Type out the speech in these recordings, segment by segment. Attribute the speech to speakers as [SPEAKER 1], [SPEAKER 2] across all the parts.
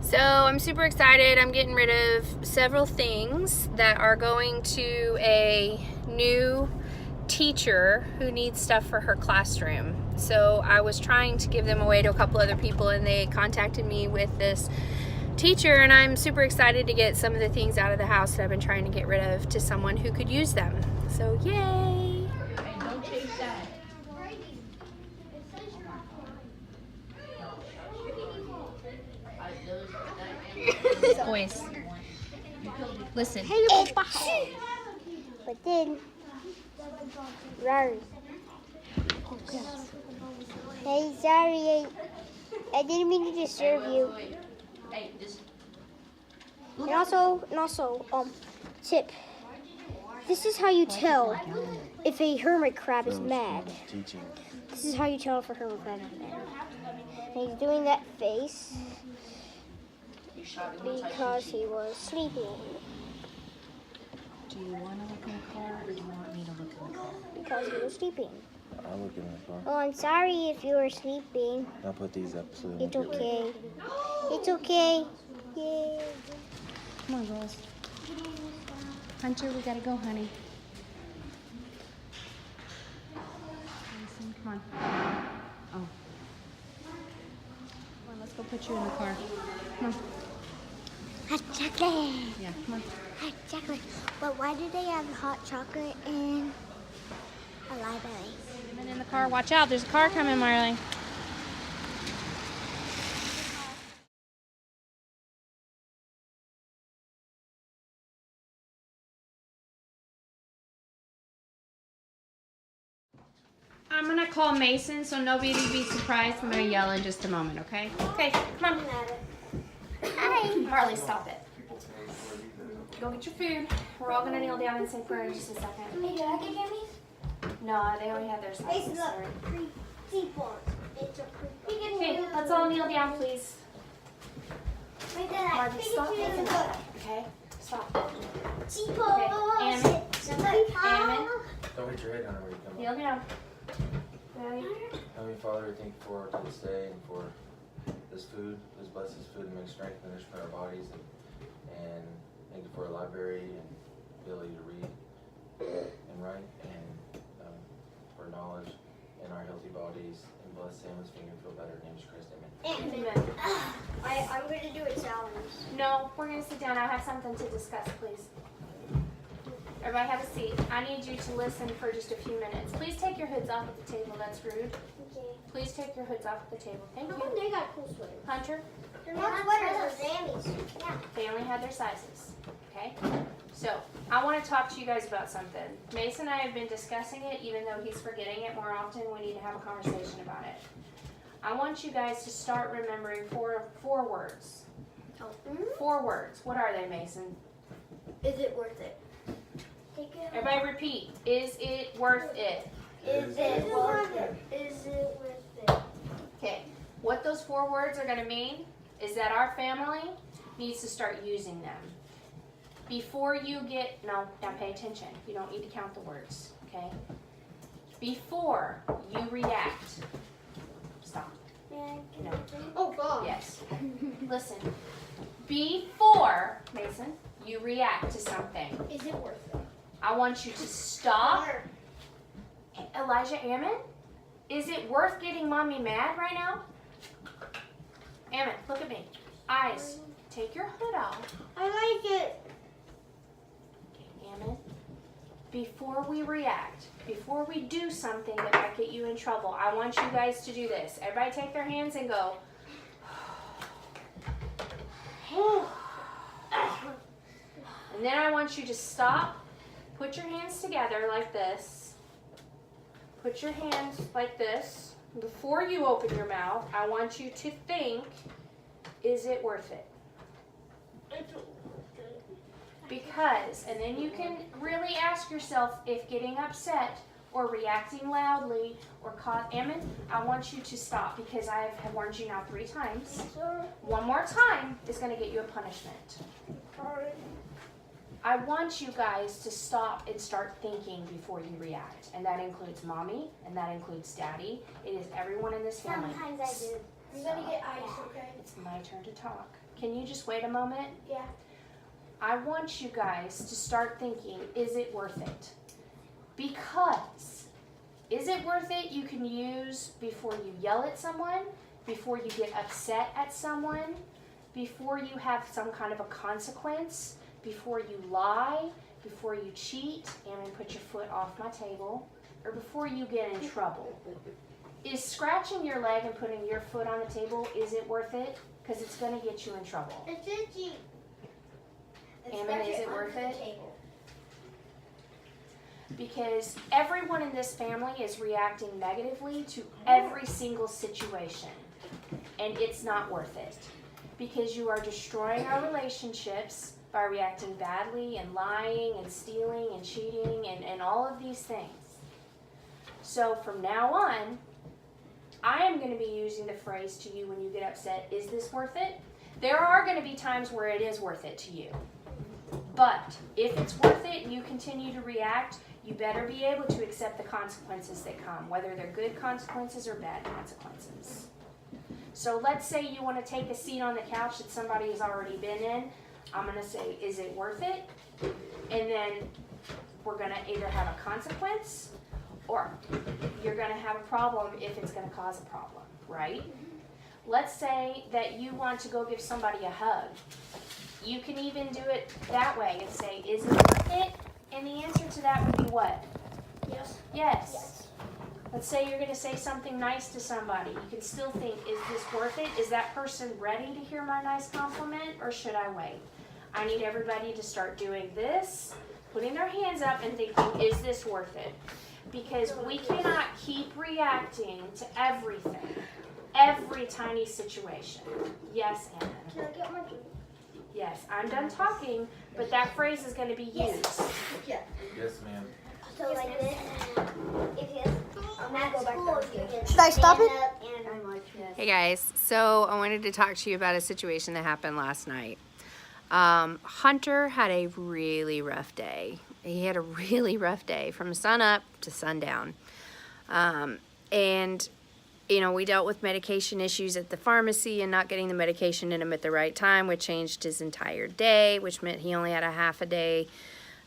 [SPEAKER 1] So I'm super excited. I'm getting rid of several things that are going to a new teacher who needs stuff for her classroom. So I was trying to give them away to a couple other people, and they contacted me with this teacher, and I'm super excited to get some of the things out of the house that I've been trying to get rid of to someone who could use them. So yay!
[SPEAKER 2] Hey, don't chase that. Boys, listen.
[SPEAKER 3] Hey, but then, sorry. Hey, sorry, I didn't mean to disturb you. And also, tip. This is how you tell if a hermit crab is mad. This is how you tell if a hermit crab is mad. And he's doing that face because he was sleeping.
[SPEAKER 2] Do you want to look in the car, or do you want me to look in the car?
[SPEAKER 3] Because he was sleeping.
[SPEAKER 4] I'll look in the car.
[SPEAKER 3] Oh, I'm sorry if you were sleeping.
[SPEAKER 4] I'll put these up so they
[SPEAKER 3] It's
[SPEAKER 4] won't get wet.
[SPEAKER 3] okay. It's okay. Yay.
[SPEAKER 2] Come on, girls. Hunter, we gotta go, honey. Mason, come on. Oh. Come on, let's go put you in the car. Come on.
[SPEAKER 3] Hot chocolate.
[SPEAKER 2] Yeah, come on.
[SPEAKER 3] Hot chocolate. But why do they have hot chocolate in a library?
[SPEAKER 2] Come in the car. Watch out. There's a car coming, Marley. I'm gonna call Mason, so nobody be surprised. I'm gonna yell in just a moment, okay? Okay, come on.
[SPEAKER 3] Hi.
[SPEAKER 1] Marley, stop it. Go get your food. We're all gonna kneel down and say prayer in just a second.
[SPEAKER 3] Hey, do I get Jimmy's?
[SPEAKER 1] No, they only have their
[SPEAKER 3] Hey,
[SPEAKER 1] sizes.
[SPEAKER 3] look.
[SPEAKER 1] Sorry.
[SPEAKER 3] It's a pretty.
[SPEAKER 1] Okay, let's all kneel down, please.
[SPEAKER 3] Wait, Dad,
[SPEAKER 1] Margie, stop making that. Okay, stop.
[SPEAKER 3] Okay,
[SPEAKER 1] Ammon. Ammon.
[SPEAKER 4] Don't hit your head on it where you come
[SPEAKER 1] Kneel
[SPEAKER 4] up.
[SPEAKER 1] down. Ready?
[SPEAKER 4] Heavenly Father, we thank you for this day and for this food. Please bless this food and make strength and nourishment our bodies. And thank you for a library and ability to read and write and for knowledge in our healthy bodies. And bless Samuel's finger feel better. In the name of Christ, amen.
[SPEAKER 1] Amen.
[SPEAKER 3] I'm going to do a challenge.
[SPEAKER 1] No, we're gonna sit down. I have something to discuss, please. Everybody have a seat. I need you to listen for just a few minutes. Please take your hoods off at the table. That's rude.
[SPEAKER 3] Okay.
[SPEAKER 1] Please take your hoods off at the table. Thank
[SPEAKER 3] How come
[SPEAKER 1] you.
[SPEAKER 3] they got cool sweaters?
[SPEAKER 1] Hunter,
[SPEAKER 3] They're not sweaters, they're jammies. Yeah.
[SPEAKER 1] they only had their sizes. Okay? So, I want to talk to you guys about something. Mason and I have been discussing it, even though he's forgetting it more often. We need to have a conversation about it. I want you guys to start remembering four words.
[SPEAKER 3] Oh.
[SPEAKER 1] 4 words. What are they, Mason?
[SPEAKER 3] Is it worth it? Take it.
[SPEAKER 1] Everybody repeat. Is it worth it?
[SPEAKER 3] Is it worth it? Is it worth it?
[SPEAKER 1] Okay. What those 4 words are going to mean is that our family needs to start using them. Before you get, now pay attention. You don't need to count the words, okay? Before you react, stop. No.
[SPEAKER 3] Oh, God.
[SPEAKER 1] Yes. Listen. Before, Mason, you react to something,
[SPEAKER 3] Is it worth it?
[SPEAKER 1] I want you to stop. Elijah Ammon, is it worth getting mommy mad right now? Ammon, look at me. Eyes, take your hood off.
[SPEAKER 3] I like it.
[SPEAKER 1] Okay, Ammon, before we react, before we do something that might get you in trouble, I want you guys to do this. Everybody take their hands and go. And then I want you to stop, put your hands together like this. Put your hands like this. Before you open your mouth, I want you to think, is it worth it? Because, and then you can really ask yourself if getting upset or reacting loudly or Ammon, I want you to stop because I have warned you now 3 times. One more time is going to get you a punishment. I want you guys to stop and start thinking before you react. And that includes mommy, and that includes daddy. It is everyone in this family.
[SPEAKER 3] Sometimes I do. I'm gonna get ice, okay?
[SPEAKER 2] It's my turn to talk. Can you just wait a moment?
[SPEAKER 3] Yeah.
[SPEAKER 2] I want you guys to start thinking, is it worth it? Because, is it worth it you can use before you yell at someone, before you get upset at someone, before you have some kind of a consequence, before you lie, before you cheat, and put your foot off my table, or before you get in trouble. Is scratching your leg and putting your foot on the table, is it worth it? Because it's going to get you in trouble.
[SPEAKER 3] It's itchy.
[SPEAKER 2] Ammon, is it worth it? Because everyone in this family is reacting negatively to every single situation. And it's not worth it. Because you are destroying our relationships by reacting badly and lying and stealing and cheating and all of these things. So from now on, I am going to be using the phrase to you when you get upset, is this worth it? There are going to be times where it is worth it to you. But if it's worth it and you continue to react, you better be able to accept the consequences that come, whether they're good consequences or bad consequences. So let's say you want to take a seat on the couch that somebody has already been in. I'm going to say, is it worth it? And then we're going to either have a consequence or you're going to have a problem if it's going to cause a problem, right? Let's say that you want to go give somebody a hug. You can even do it that way and say, is it worth it? And the answer to that would be what?
[SPEAKER 3] Yes.
[SPEAKER 2] Yes. Let's say you're going to say something nice to somebody. You can still think, is this worth it? Is that person ready to hear my nice compliment, or should I wait? I need everybody to start doing this, putting their hands up and thinking, is this worth it? Because we cannot keep reacting to everything, every tiny situation. Yes, Anna.
[SPEAKER 3] Can I get my drink?
[SPEAKER 2] Yes, I'm done talking, but that phrase is going to be used.
[SPEAKER 3] Yeah.
[SPEAKER 4] Yes, ma'am.
[SPEAKER 3] So like this. If yes, I'm gonna go back there.
[SPEAKER 1] Should I stop it?
[SPEAKER 3] And like this.
[SPEAKER 1] Hey guys, so I wanted to talk to you about a situation that happened last night. Hunter had a really rough day. He had a really rough day from sun up to sundown. And you know, we dealt with medication issues at the pharmacy and not getting the medication in him at the right time, which changed his entire day, which meant he only had a half a day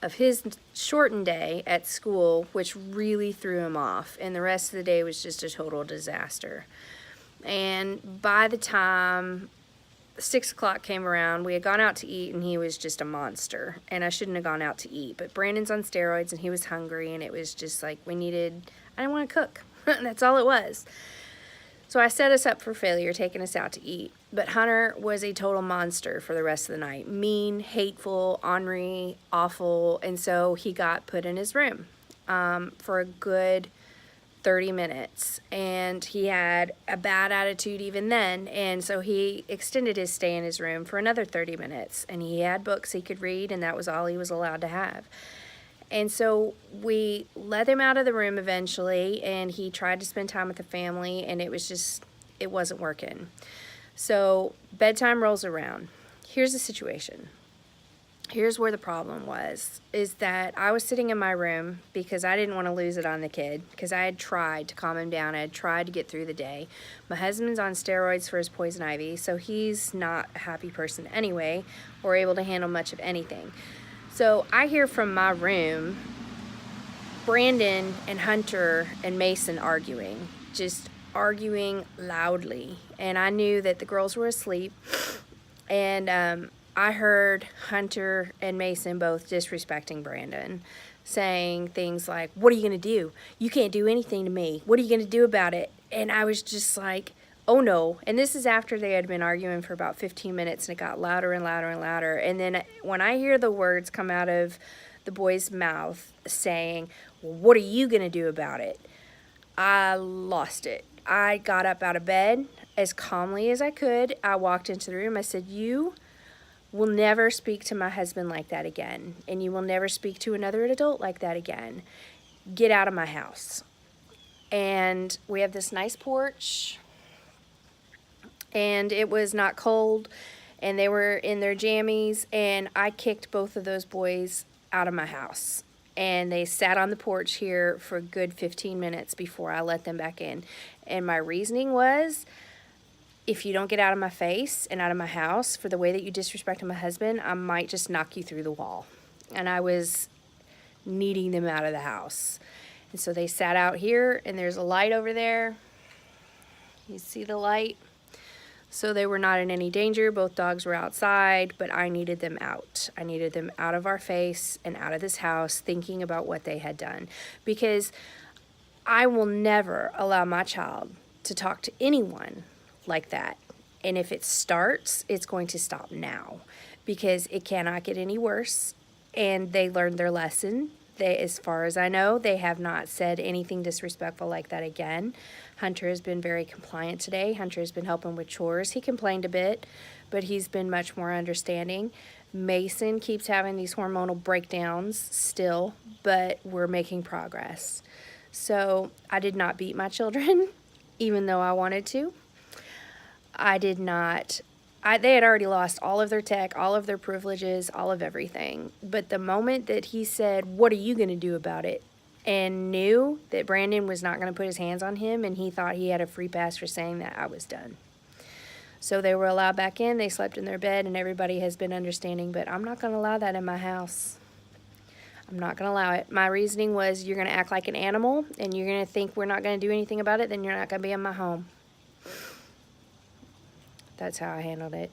[SPEAKER 1] of his shortened day at school, which really threw him off. And the rest of the day was just a total disaster. And by the time 6 o'clock came around, we had gone out to eat and he was just a monster. And I shouldn't have gone out to eat, but Brandon's on steroids and he was hungry and it was just like I didn't want to cook. That's all it was. So I set us up for failure, taking us out to eat. But Hunter was a total monster for the rest of the night. Mean, hateful, ornery, awful. And so he got put in his room for a good 30 minutes. And he had a bad attitude even then. And so he extended his stay in his room for another 30 minutes. And he had books he could read, and that was all he was allowed to have. And so we let him out of the room eventually, and he tried to spend time with the family, and it wasn't working. So bedtime rolls around. Here's the situation. Here's where the problem was, is that I was sitting in my room because I didn't want to lose it on the kid, because I had tried to calm him down. I had tried to get through the day. My husband's on steroids for his poison ivy, so he's not a happy person anyway, or able to handle much of anything. So I hear from my room Brandon and Hunter and Mason arguing, just arguing loudly. And I knew that the girls were asleep. And I heard Hunter and Mason both disrespecting Brandon, saying things like, "What are you going to do? You can't do anything to me. What are you going to do about it?" And I was just like, oh no. And this is after they had been arguing for about 15 minutes, and it got louder and louder and louder. And then when I hear the words come out of the boy's mouth saying, "Well, what are you going to do about it?" I lost it. I got up out of bed as calmly as I could. I walked into the room. I said, "You will never speak to my husband like that again. And you will never speak to another adult like that again. Get out of my house." And we have this nice porch. And it was not cold, and they were in their jammies, and I kicked both of those boys out of my house. And they sat on the porch here for a good 15 minutes before I let them back in. And my reasoning was, if you don't get out of my face and out of my house for the way that you disrespected my husband, I might just knock you through the wall. And I was needing them out of the house. And so they sat out here, and there's a light over there. You see the light? So they were not in any danger. Both dogs were outside, but I needed them out. I needed them out of our face and out of this house, thinking about what they had done. Because I will never allow my child to talk to anyone like that. And if it starts, it's going to stop now, because it cannot get any worse. And they learned their lesson. They, as far as I know, they have not said anything disrespectful like that again. Hunter has been very compliant today. Hunter has been helping with chores. He complained a bit, but he's been much more understanding. Mason keeps having these hormonal breakdowns still, but we're making progress. So I did not beat my children, even though I wanted to. I did not. They had already lost all of their tech, all of their privileges, all of everything. But the moment that he said, "What are you going to do about it?" and knew that Brandon was not going to put his hands on him, and he thought he had a free pass for saying that, I was done. So they were allowed back in. They slept in their bed, and everybody has been understanding. But I'm not going to allow that in my house. I'm not going to allow it. My reasoning was, you're going to act like an animal, and you're going to think we're not going to do anything about it, then you're not going to be in my home. That's how I handled it.